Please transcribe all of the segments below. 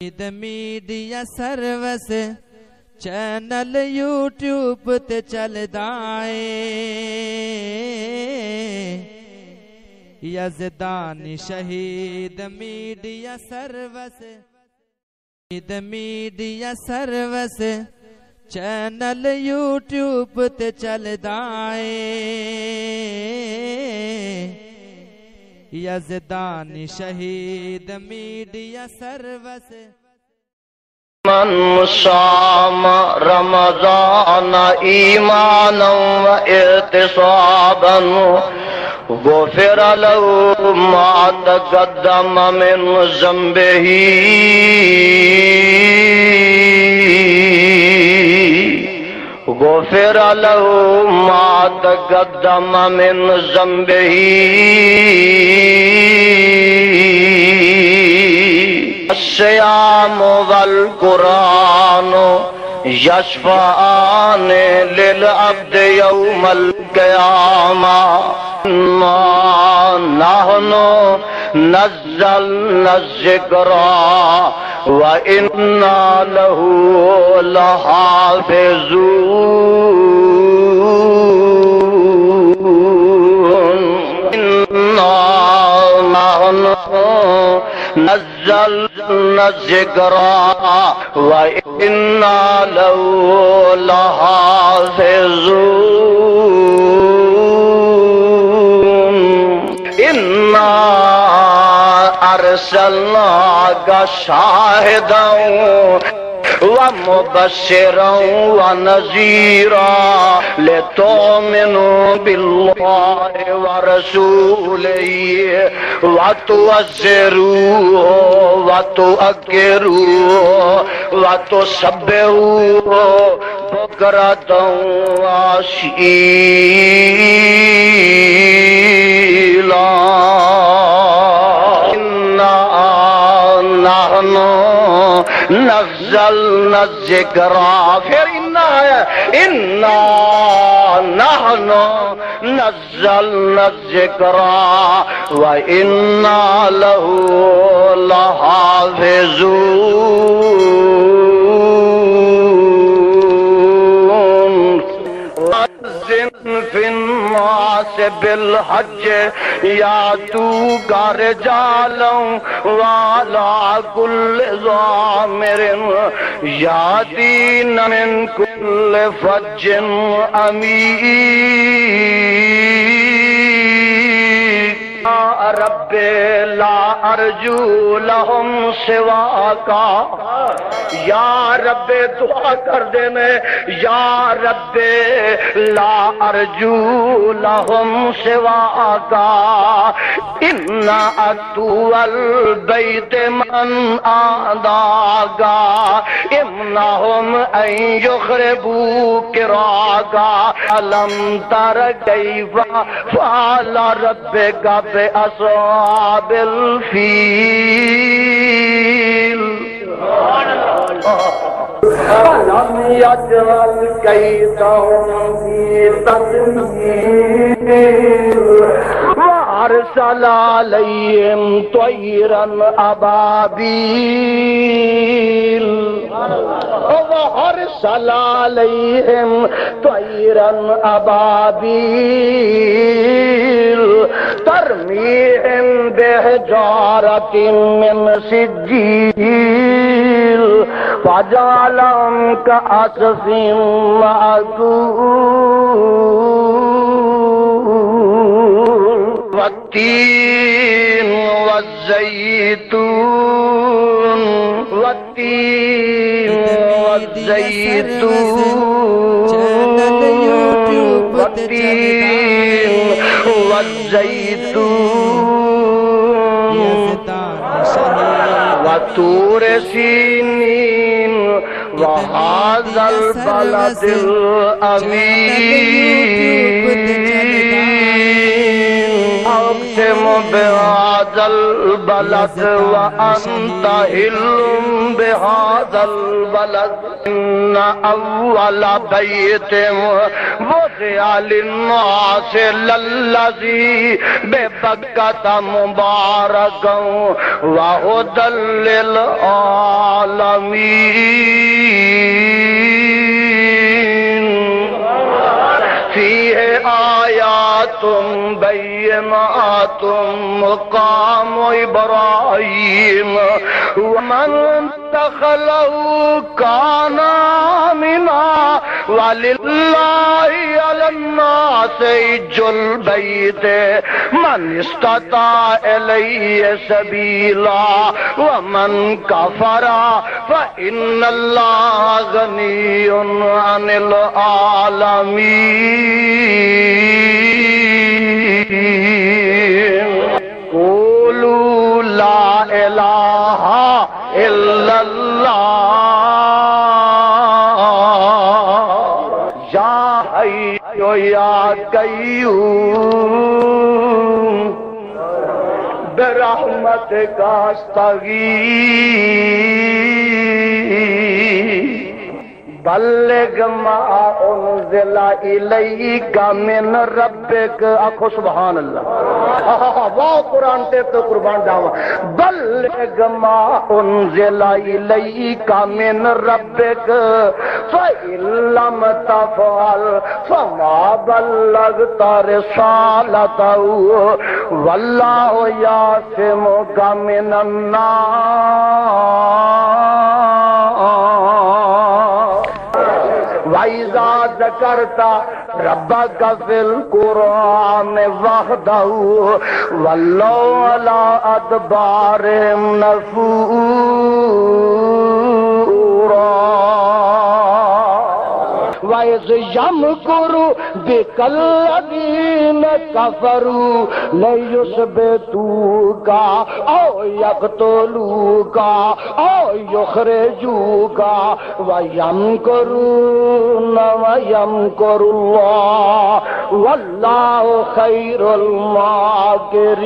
media service channel YouTube تے چلدا اے یزدانی شہید میڈیا سروس چینل یوٹیوب تے چلدا اے یزدانی شہید میڈیا سروس من صام رمضان ایمانا و احتسابا غفر له ما تقدم من ذنبه غفر له ما تقدم من ذنبه الصيام والقرآن يشفعان للعبد يوم القيامة نحن نزلنا الذكر وإنا له لحافظون نزلنا الذكر وإنا له لحافظون إنا أرسلناك شاهدا ومبشرا ونذيرا لتؤمنوا بالله ورسوله وتعزروه وتؤكروه وتسبحوه بكرة وأصيلا نحن نزلنا الذكر پھر إنا نحن نزلنا الذكر وإنا له لحافظون أذن في الناس بالحج يأتوك رجالا وعلى كل ضامر يأتين من كل فج عميق يا رب لا أرجو لهم سواك یا رب دعا کر دے میں یا رب لا ارجو لهم سواک انا اتو البیت من آداک امنهم ان یخربو کراک علم تر کیف فعل ربک باصحاب الفیل لم يجعل كيدهم في تدمير وأرسل عليهم طيرا أبابيل وأرسل عليهم طيرا أبابيل ترميهم بحجارة من سجيل فجعلهم كعصف مأكول والتين والزيتون والتين والزيتون وطور سينين وهذا البلد الأمين أقسم بهذا البلد وأنت حل بهذا البلد إن أول بيت وضع للناس للذي ببكة مباركا وهدى للعالمين العالمين فيه آيات بينات مقام إبراهيم ومن دخله كان آمنا ولله على الناس حج البيت من استطاع إليه سبيلا ومن كفر فإن الله غني عن العالمين قولوا لا إله إلا الله يا حي يا قيوم برحمتك أستغيث بلغ ما انزل الیک من ربک آخو سبحان اللہ واہ قرآن تے تو قربان جاواں بلغ ما انزل الیک من ربک فإن لم تفعل فما بلغت رسالته واللہ یعصمک من الناس وَإِذَا ذَكَرْتَ رَبَّكَ فِي الْقُرْآنِ وَحْدَهُ وَلَّوْا عَلَىٰ أَدْبَارِهِمْ نُفُورًا وَإِذْ يَمْكُرُ بِكَ الَّذِينَ كَفَرُوا لِيُثْبِتُوكَ أَوْ يَقْتُلُوكَ أَوْ يُخْرِجُوكَ وَيَمْكُرُونَ وَيَمْكُرُ اللَّهُ وَاللَّهُ خَيْرُ الْمَاكِرِينَ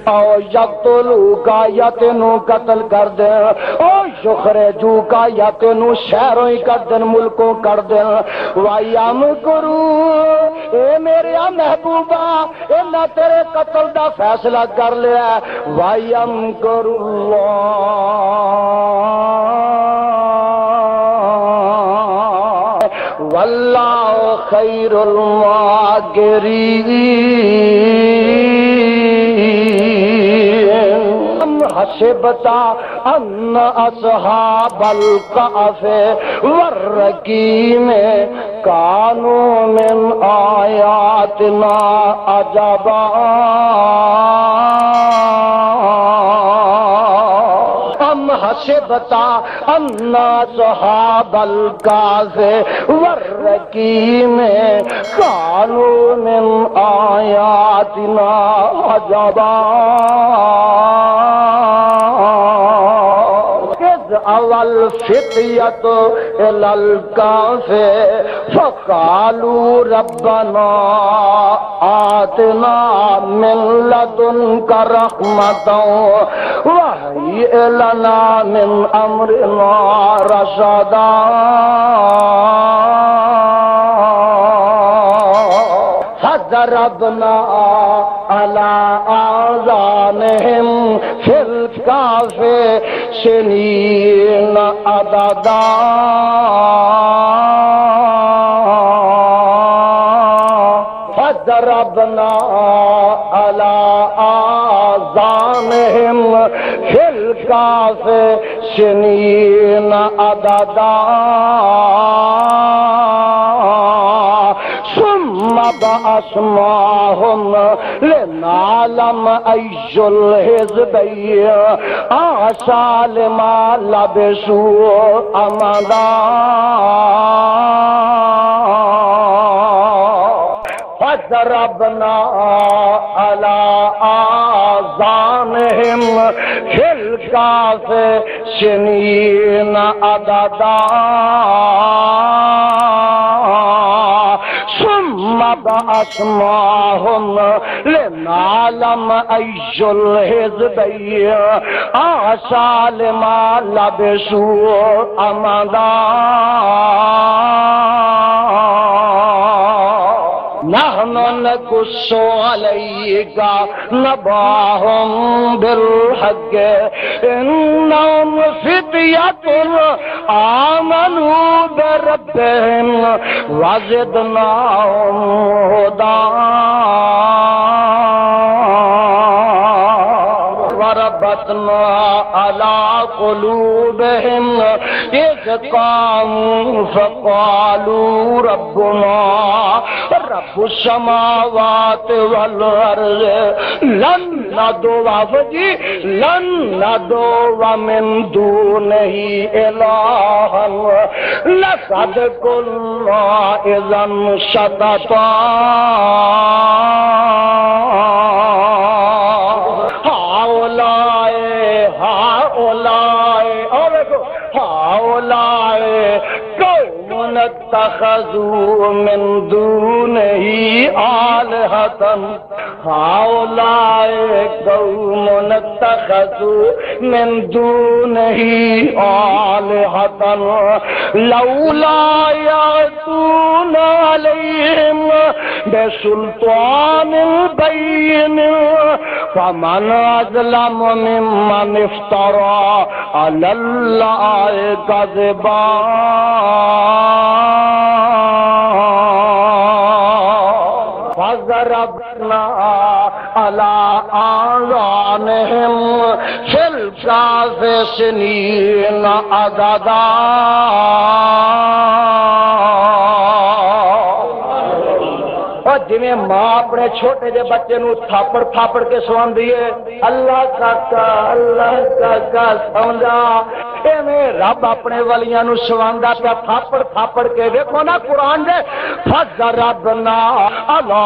او یقتلوکا یا تینوں قتل کر دیں او یخرجوکا یا تینوں شہروں ہی کر دیں ملکوں کر دیں وَيَمْكُرُونَ اے میرے محبوبہ انہاں تیرے قتل دا فیصلہ کر لیا وَيَمْكُرُ اللَّهُ وَاللَّهُ خَيْرُ الْمَاكِرِينَ حسبتا ان اصحاب الكهف والرقيم كانوا من آياتنا عجبا ام حسبتا ان اصحاب الكهف والرقيم كانوا من آياتنا عجبا اول فتیت الالکاف فقالوا ربنا آتنا من لدنک رحمتا وهیئ لنا من امرنا رشدا فضربنا على آذانهم في الكهف سنين عددا فضربنا على آذانهم في الكهف سنين عددا ثم بعثناهم لنعلم أي الحزبين أحصى لما لبثوا أمدا فضربنا على آذانهم في الكهف سنين عددا ثم بعثناهم لنعلم أي الحزبين أحصى لما لبثوا أمدا نحن نقص عليك نبأهم بالحق إنهم فتية آمنوا بربهم وزدناهم هدى وربطنا على قلوبهم إذ قاموا فقالوا ربنا رب السماوات والأرض لن ندعو من دونه إلها لقد قلنا إذا شططا هؤلاء قوم اتخذوا من دونه آلهة هؤلاء قوم اتخذوا من دونه آلهة لولا يأتون عليهم بسلطان بين فمن أظلم ممن افترى على الله كذبا فضربنا على آذانهم في الكهف سنين عددا جویں ماں اپنے چھوٹے جے بچے نو تھاپڑ تھاپڑ کے سواندی ہے اللہ کا سمجھا ایویں رب اپنے ولیاں نو سواندا پیا تھاپڑ تھاپڑ کے دیکھو نا قرآن دے فضربنا علی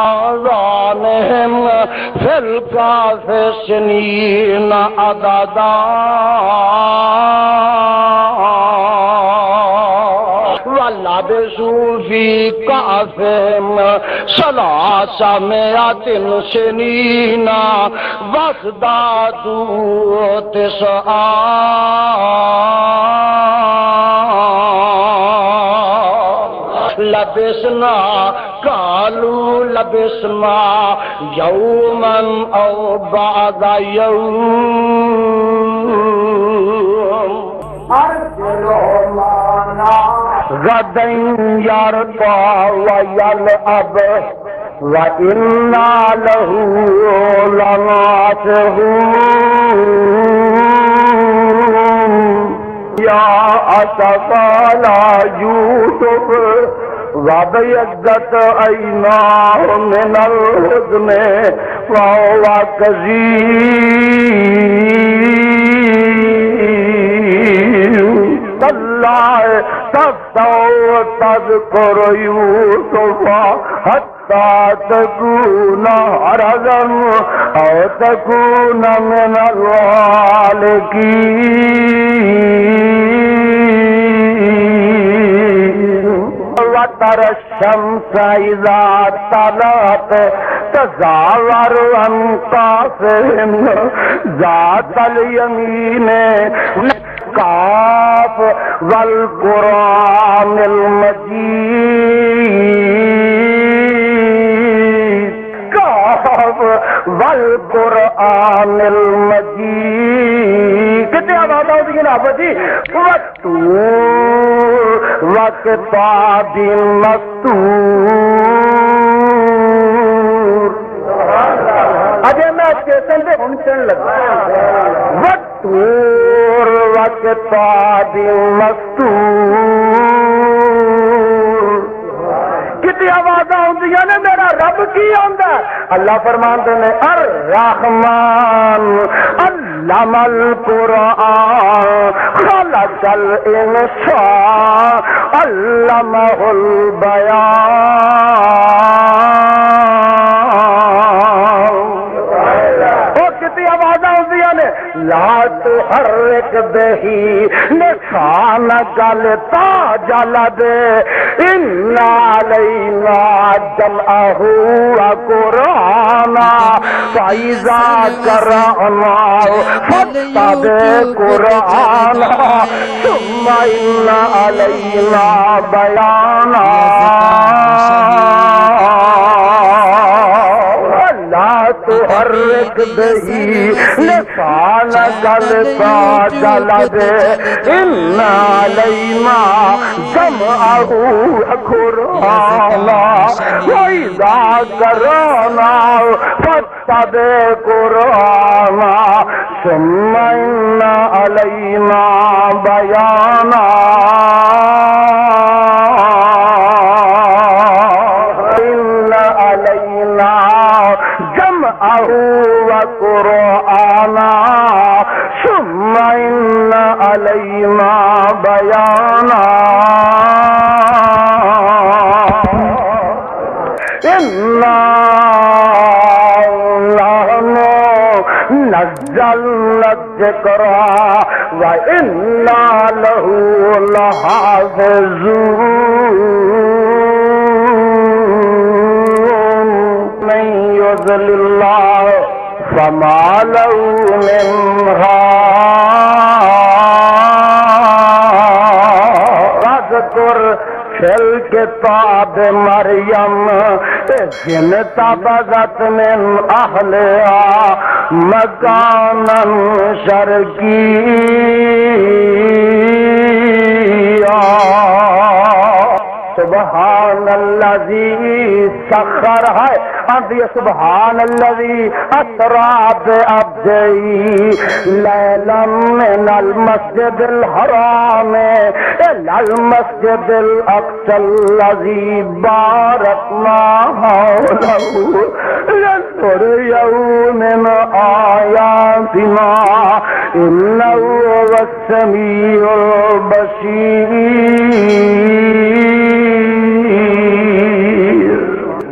آذانہم فی الکہف سنین عددا وَلَبِثُوا فِي كَهْفِهِمْ ثَلَاثَمِائَةٍ سِنِينَ وَازْدَادُوا تِسْعًا لبسنا قالوا لبسنا يوما أو بعض يوم غدا يرقى ويلعب وإنا له لناصحون يا أسفا على يوسف وابيضت عيناه من الحزن وهو كظيم تالله تفتأ تذكر يوسف حتى تكون هرزا أو تكون من الهالكين وترى الشمس إذا طلعت تزاور عن قاسهم ذات اليمين کاف والقرآن المجید کاف والقرآن المجید کتنے آواز ہوتی ہے نا بجی والطور وکتاب مستور اجے میں اسٹیشن پہ پہنچنے لگا والطور وکتاب مستور کتنی آواز آتی ہے نا میرا رب کی آندا اللہ فرماتے ہیں الرحمن علم القرآن خلق الانسان علمہ البیان لا تحرك به لسانك لتعجل به إن علينا جمعه وقرآنا فإذا قرأناه فاتبع قرآنا ثم إن علينا بيانا حرک دہی لسانک لساجلد ان علینا جمعہ قرآنا وَإِذَا قَرَأْنَاهُ فَاتَّبِعْ قُرْآنَهُ ثُمَّ إِنَّ عَلَيْنَا بَيَانَهُ إِنَّ عَلَيْنَا جَمْعَهُ وَقُرْآنَهُ ثُمَّ إِنَّ عَلَيْنَا بَيَانَهُ نزلنا الذکر وإنا له لحافظون من يضلل الله فما له من هاد واذكر فی الکتاب مریم اذ انتبذت من اہلہا مکانا شرقیا سبحان الذی سخر ہے سبحان الذی اسری بعبدہ لیلا من المسجد الحرام الى المسجد الاقصى الذي باركنا حوله لنريه من آياتنا إنه هو السميع البصير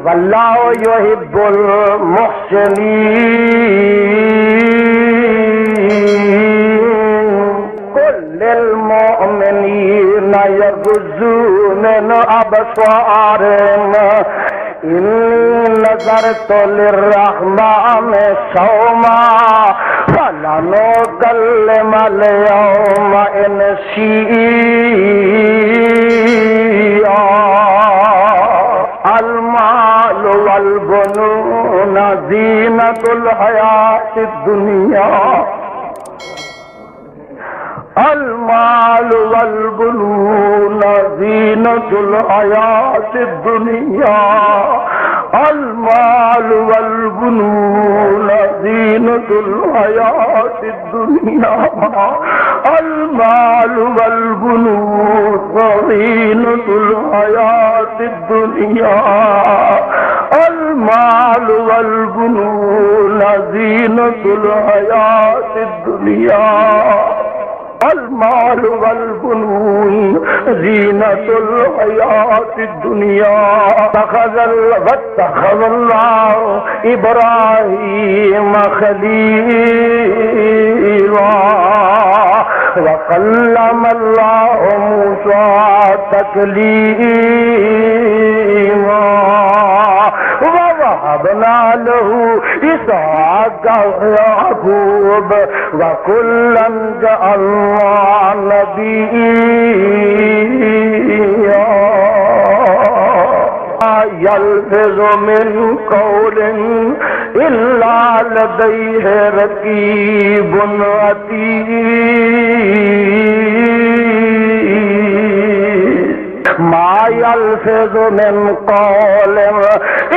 والله يحب المحسنين قل للمؤمنين يغضوا من أبصارهم إني نذرت للرحمن صوما فلنكلم اليوم إنسيا المال والبنون زینۃ الحیاۃ الدنیا المال والبنون زینۃ الحیاۃ الدنیا المال والبنون زینۃ الحیاۃ الدنیا المال والبنون زینۃ الحیاۃ الدنیا المال والبنون زینۃ الحیاۃ الدنیا المال والبنون زینۃ الحیاۃ الدنیا واتخذ اللہ ابراہیم خلیلا وکلم اللہ موسیٰ تکلیما ووهبنا له إسحاق ويعقوب وكلا جعلنا نبيا ما يلفظ من قول إلا لديه رقيب عتيد ما يلفظ من قول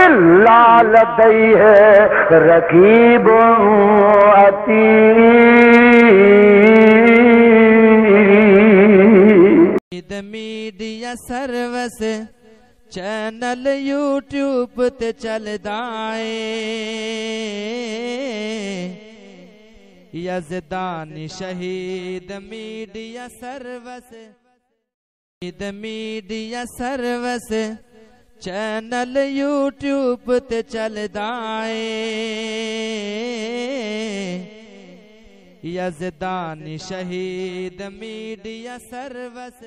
إلا لديه رقيب عتيد میڈیا سروس چینل یوٹیوب تے چلدا اے یزدانی شہید media service media service channel YouTube تے چلدا اے یزدانی شہید میڈیا سروس